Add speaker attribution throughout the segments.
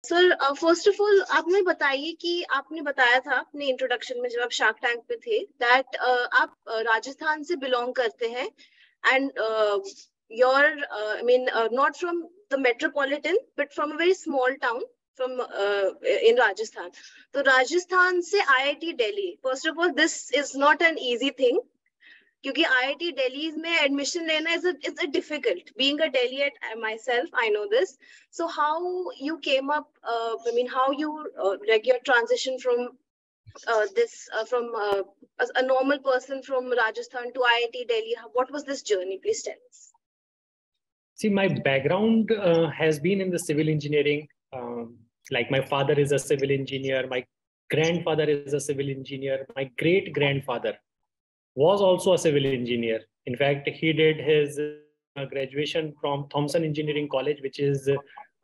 Speaker 1: Sir first of all आप मुझे बताइए कि आपने बताया था अपने इंट्रोडक्शन में जब आप शार्क टैंक पे थे दैट आप राजस्थान से बिलोंग करते हैं and your I mean not from the metropolitan but from a very small town from in Rajasthan. तो राजस्थान से IIT Delhi, first of all this is not an easy thing क्योंकि आईआईटी दिल्ली में एडमिशन लेना is a difficult. Being a दिल्लीite myself I know this. So how you came up, I mean, how you like your transition from this from a normal person from Rajasthan to IIT Delhi? What was this journey? Please tell us.
Speaker 2: See, my background has been in the civil engineering. Like my father is a civil engineer, my grandfather is a civil engineer, my great grandfather was also a civil engineer. In fact, he did his graduation from Thomson Engineering College, which is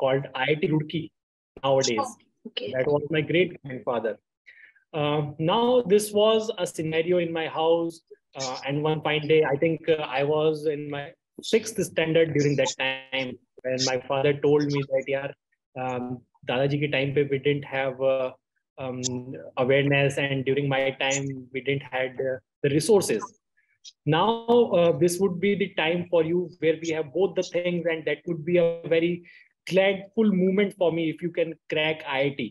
Speaker 2: called IIT Roorkee nowadays.
Speaker 1: Oh, okay.
Speaker 2: That was my great grandfather. Now, this was a scenario in my house, and one fine day, I think I was in my 6th standard during that time when my father told me that, "Yeah, Dadaji ke time pe we didn't have awareness, and during my time we didn't had the resources. Now this would be the time for you where we have both the things, and that would be a very gladful moment for me if you can crack IIT."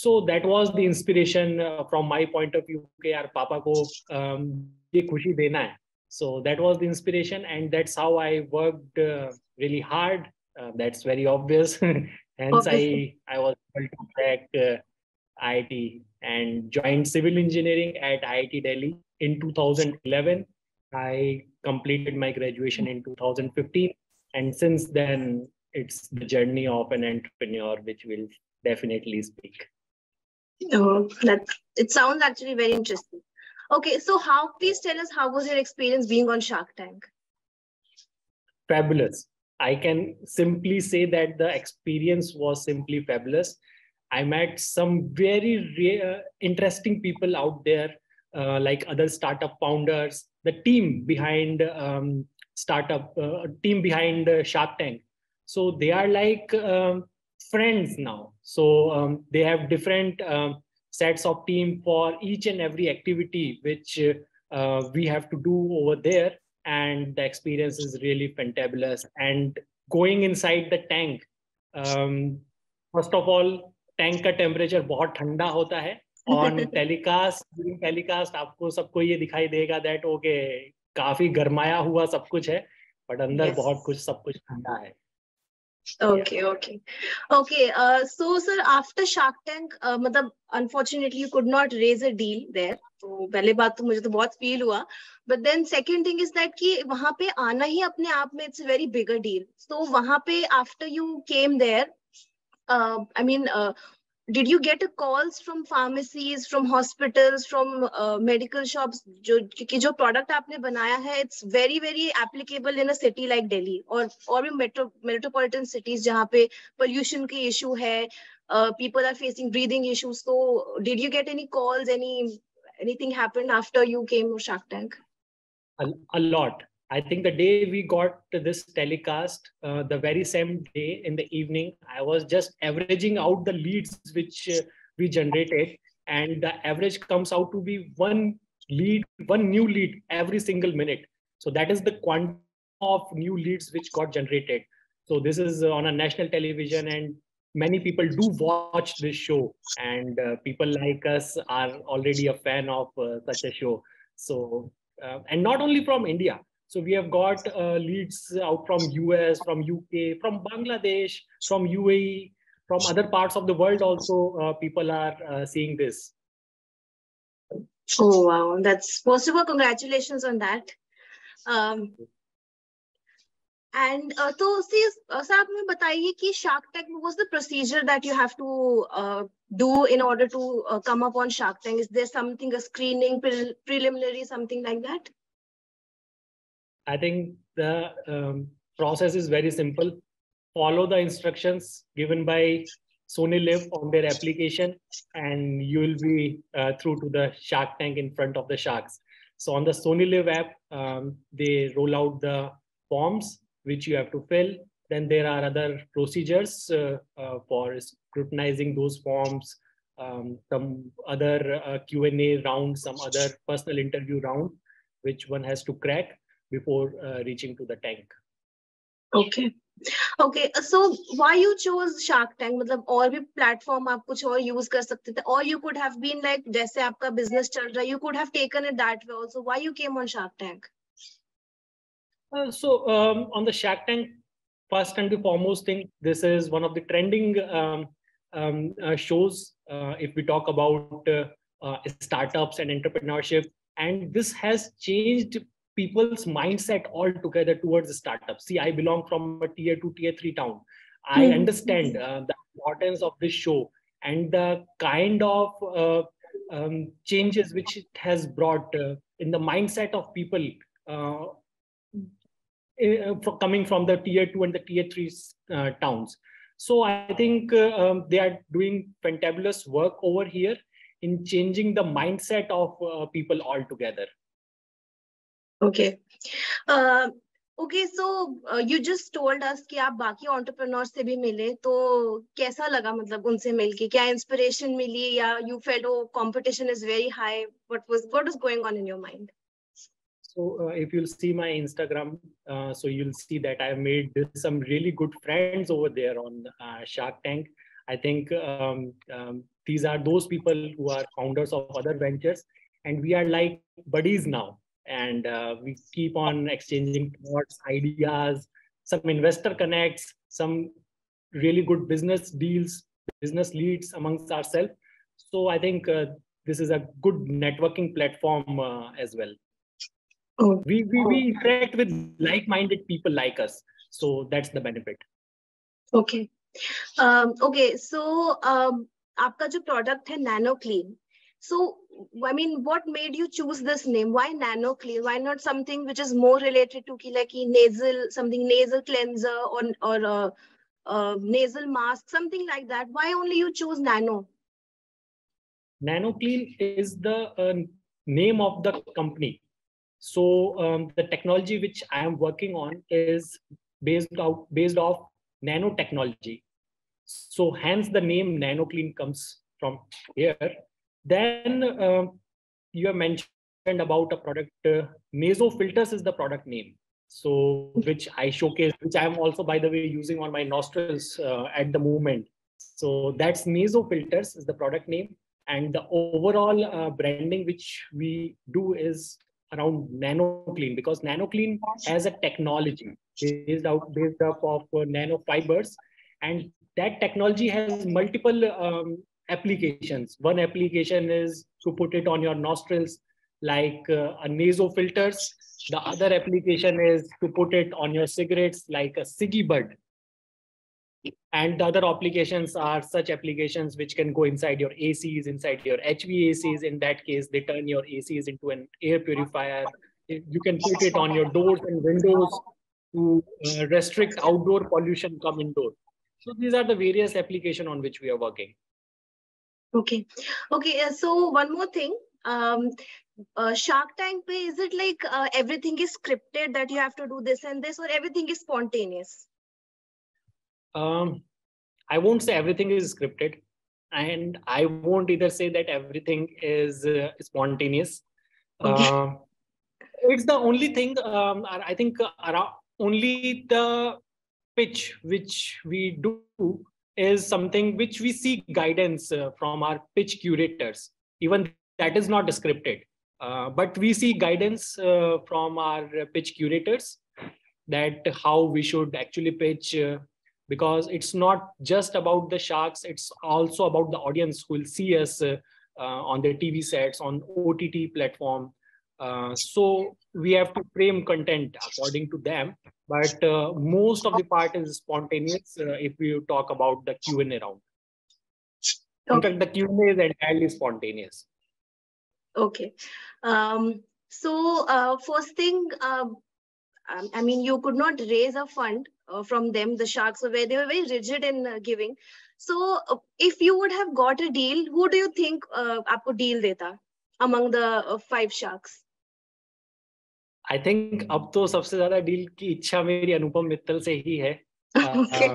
Speaker 2: So that was the inspiration from my point of view कि यार पापा को ये खुशी देना है. So that was the inspiration, and that's how I worked really hard. That's very obvious. Hence I was able to crack IIT and joined civil engineering at IIT Delhi in 2011. I completed my graduation in 2015, and since then it's the journey of an entrepreneur, which will definitely speak.
Speaker 1: Oh, it sounds actually very interesting. Okay, so please tell us, how was your experience being on Shark Tank?
Speaker 2: Fabulous. I can simply say that the experience was simply fabulous. I met some very interesting people out there, like other startup founders, the team behind Shark Tank. So they are like friends now. So they have different sets of team for each and every activity which we have to do over there, and the experience is really fantabulous. And going inside the tank, first of all, tank का temperature बहुत ठंडा होता है. On telecast आपको सबको ये दिखाई देगा दैट ओके काफी गरमाया हुआ सब कुछ है, बट अंदर बहुत कुछ सब कुछ ठंडा है.
Speaker 1: Okay. So sir, after Shark Tank, मतलब unfortunately you could not raise a deal there. तो पहले बात तो मुझे तो बहुत फील हुआ, but then second thing is that कि वहाँ पे आना ही अपने आप में it's a very bigger deal. So वहाँ पे after you came there, I mean, did you get calls from pharmacies, from hospitals, from medical shops? क्योंकि जो product आपने बनाया है, it's very very applicable in a city like Delhi or भी metropolitan cities जहाँ पे pollution की issue है, people are facing breathing issues. So did you get any calls? Anything happened after you came to Shark Tank?
Speaker 2: A lot. I think the day we got this telecast, the very same day in the evening, I was just averaging out the leads which we generated, and the average comes out to be one new lead every single minute. So that is the quantity of new leads which got generated. So this is on a national television, and many people do watch this show, and people like us are already a fan of such a show. So and not only from India. So we have got leads out from US, from UK, from Bangladesh, from UAE, from other parts of the world also. People are seeing this.
Speaker 1: Oh wow! That's first of all, congratulations on that. And तो sir आप मुझे बताइए कि Shark Tank, what was the procedure that you have to do in order to come up on Shark Tank? Is there something, a screening, preliminary, something like that?
Speaker 2: I think the process is very simple. Follow the instructions given by Sony Live on their application, and you will be through to the Shark Tank in front of the sharks. So on the Sony Live app, they roll out the forms which you have to fill. Then there are other procedures for scrutinizing those forms, some other Q&A round, some other personal interview round, which one has to crack before reaching to the tank.
Speaker 1: Okay. Okay, so why you chose Shark Tank? मतलब और भी platform आप कुछ और use कर सकते थे, or you could have been like जैसे आपका business चल रहा है, you could have taken it that way also. Why you came on Shark Tank?
Speaker 2: On the Shark Tank, first and the foremost thing, this is one of the trending shows if we talk about startups and entrepreneurship, and this has changed people's mindset altogether towards startups. See, I belong from a tier 2, tier 3 town. I understand the importance of this show and the kind of changes which it has brought in the mindset of people coming from the tier 2 and the tier 3 towns. So I think they are doing fantabulous work over here in changing the mindset of people altogether.
Speaker 1: Okay. Okay, so you just told us कि आप बाकी entrepreneurs से भी मिले, तो कैसा लगा मतलब उनसे मिलके? क्या inspiration मिली या you felt oh competition is very high? What was going on in your mind?
Speaker 2: So if you'll see my Instagram, so you'll see that I've made some really good friends over there on Shark Tank. I think these are those people who are founders of other ventures, and we are like buddies now. And we keep on exchanging thoughts, ideas, some investor connects, some really good business deals, business leads amongst ourselves. So I think this is a good networking platform as well.
Speaker 1: Oh.
Speaker 2: We interact with like-minded people like us, so that's the benefit.
Speaker 1: Okay. Okay, so आपका जो product है Nano Clean. So I mean, what made you choose this name? Why Nano Clean? Why not something which is more related to like nasal, something nasal cleanser or nasal mask, something like that? Why only you choose Nano?
Speaker 2: Nano Clean is the name of the company. So the technology which I am working on is based off nanotechnology. So hence the name Nano Clean comes from here. Then you have mentioned about a product, Naso Filters is the product name. So which I showcase, which I am also, by the way, using on my nostrils at the moment. So that's Naso Filters is the product name. And the overall branding which we do is around Nano Clean, because Nano Clean as a technology based up of nanofibers, and that technology has multiple applications. One application is to put it on your nostrils like a naso filters. The other application is to put it on your cigarettes like a ciggy bud. And the other applications are such applications which can go inside your ACs, inside your HVACs. In that case, they turn your ACs into an air purifier. You can put it on your doors and windows to restrict outdoor pollution come indoor. So these are the various applications on which we are working.
Speaker 1: Okay. Okay. So one more thing. Shark Tank, is it like everything is scripted that you have to do this and this, or everything is spontaneous?
Speaker 2: I won't say everything is scripted, and I won't either say that everything is spontaneous. Okay. It's the only thing, I think only the pitch which we do is something which we seek guidance from our pitch curators. Even that is not scripted, but we see guidance from our pitch curators that how we should actually pitch, because it's not just about the sharks, it's also about the audience who will see us on their TV sets, on OTT platform. So we have to frame content according to them, but most of the part is spontaneous if we talk about the Q&A round. In fact, the Q&A is entirely spontaneous.
Speaker 1: Okay. So first thing, I mean, you could not raise a fund from them, the sharks, so they were very rigid in giving. So if you would have got a deal, who do you think aapko deal deta among the 5 sharks?
Speaker 2: I think अब तो सबसे ज़्यादा deal की इच्छा मेरी अनुपम मित्तल से ही है.
Speaker 1: Okay.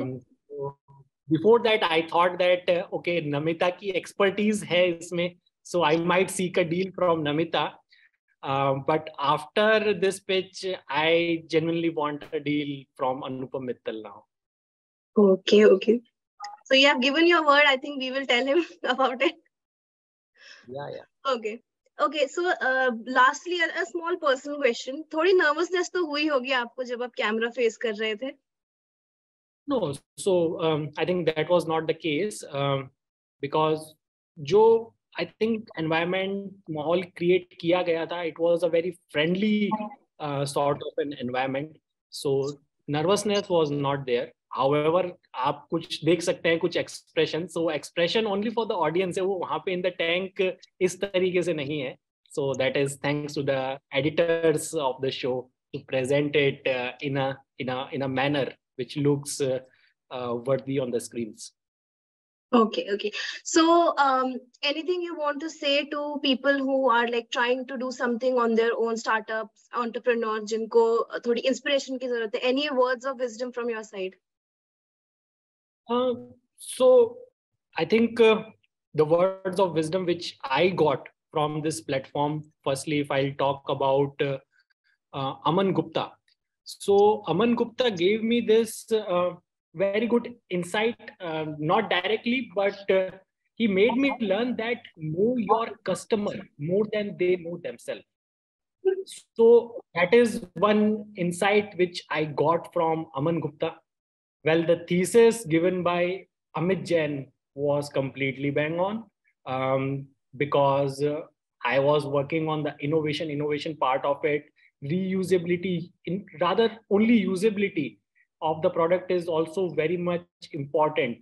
Speaker 2: before that, I thought that, okay, Namita ki expertise hai isme, so I might seek a deal from Namita. But after this pitch, I genuinely want a deal from Anupam Mittal now.
Speaker 1: Okay, okay. So you have given your word. I think we will tell him about it.
Speaker 2: Yeah.
Speaker 1: Okay. Okay, so lastly, a small personal question. थोड़ी nervousness तो हुई होगी आपको जब आप camera face कर रहे थे?
Speaker 2: No, so I think that was not the case, because जो I think environment माहौल create किया गया था, it was a very friendly sort of an environment. So nervousness was not there. However, आप कुछ देख सकते हैं कुछ expression. So expression only for the audience है, वो वहाँ पे in the tank इस तरीके से नहीं है. So that is thanks to the editors of the show to present it in a manner which looks worthy on the screens.
Speaker 1: Okay, okay. So, anything you want to say to people who are like trying to do something on their own, startups, entrepreneurs, जिनको थोड़ी inspiration की ज़रूरत है? Any words of wisdom from your side?
Speaker 2: So, I think the words of wisdom which I got from this platform, firstly, if I'll talk about Aman Gupta. So Aman Gupta gave me this very good insight, not directly, but he made me learn that know your customer more than they know themselves. So that is one insight which I got from Aman Gupta. Well, the thesis given by Amit Jain was completely bang on, because I was working on the innovation part of it. Reusability, rather only usability of the product is also very much important,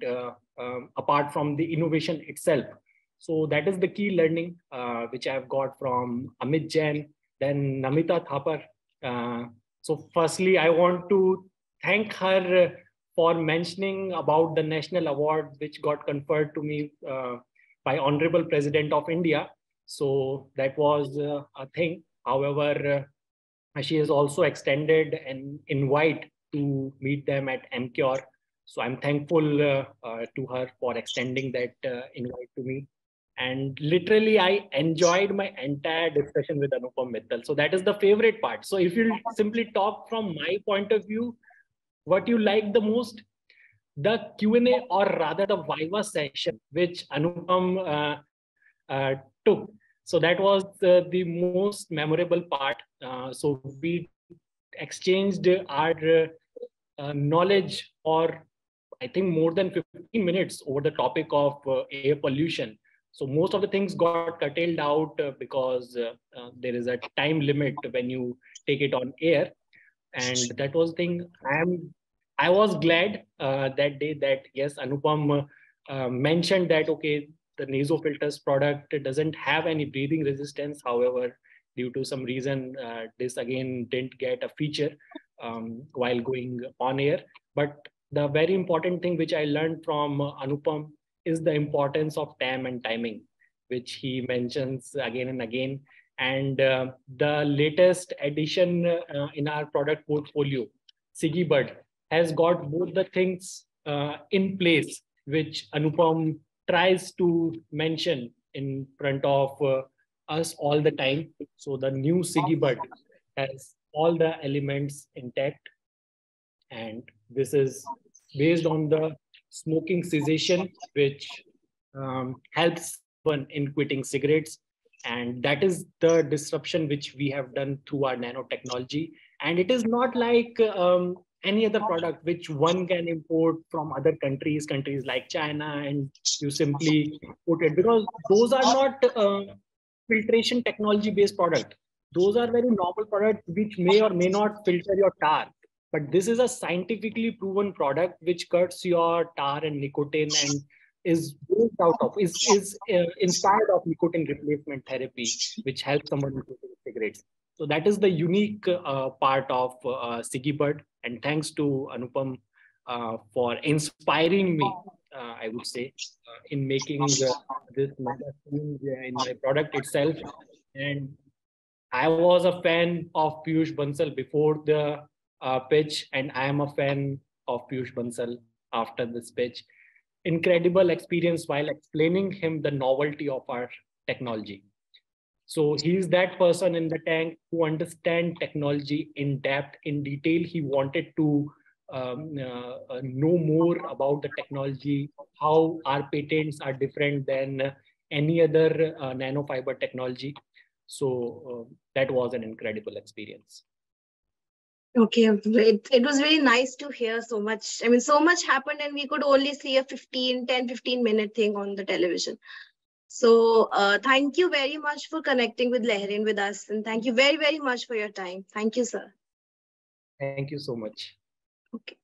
Speaker 2: apart from the innovation itself. So that is the key learning which I've got from Amit Jain, then Namita Thapar. So firstly, I want to thank her for mentioning about the national award which got conferred to me by Honorable President of India. So that was a thing. However, she has also extended an invite to meet them at MCure. So I'm thankful to her for extending that invite to me. And literally, I enjoyed my entire discussion with Anupam Mittal. So that is the favorite part. So if you simply talk from my point of view, what you like the most, the Q&A or rather the Viva session, which Anupam took. So that was the most memorable part. So we exchanged our knowledge for, I think, more than 15 minutes over the topic of air pollution. So most of the things got curtailed out because there is a time limit when you take it on air. And that was the thing. I was glad that day that, yes, Anupam mentioned that, okay, the nasofilters product doesn't have any breathing resistance. However, due to some reason, this again didn't get a feature while going on air. But the very important thing which I learned from Anupam is the importance of time and timing, which he mentions again and again. And the latest addition in our product portfolio, Siggy Bud, has got both the things in place, which Anupam tries to mention in front of us all the time. So the new Siggy Bud has all the elements intact. And this is based on the smoking cessation, which helps one in quitting cigarettes. And that is the disruption which we have done through our nanotechnology. And it is not like any other product which one can import from other countries like China, and you simply put it, because those are not filtration technology based product. Those are very normal products which may or may not filter your tar. But this is a scientifically proven product which cuts your tar and nicotine and is based out of, is inspired of nicotine replacement therapy, which helps someone with cigarettes. So that is the unique part of Siggy Bud. And thanks to Anupam for inspiring me, I would say, in making this mega change in my product itself. And I was a fan of Piyush Bansal before the pitch, and I am a fan of Piyush Bansal after this pitch. incredible experience while explaining him the novelty of our technology. So he's that person in the tank who understands technology in depth, in detail. He wanted to know more about the technology, how our patents are different than any other nanofiber technology. So that was an incredible experience.
Speaker 1: Okay, it was very nice to hear so much. I mean, so much happened and we could only see a 10-15 minute thing on the television. So thank you very much for connecting with Lehren with us. And thank you very, very much for your time. Thank you, sir.
Speaker 2: Thank you so much.
Speaker 1: Okay.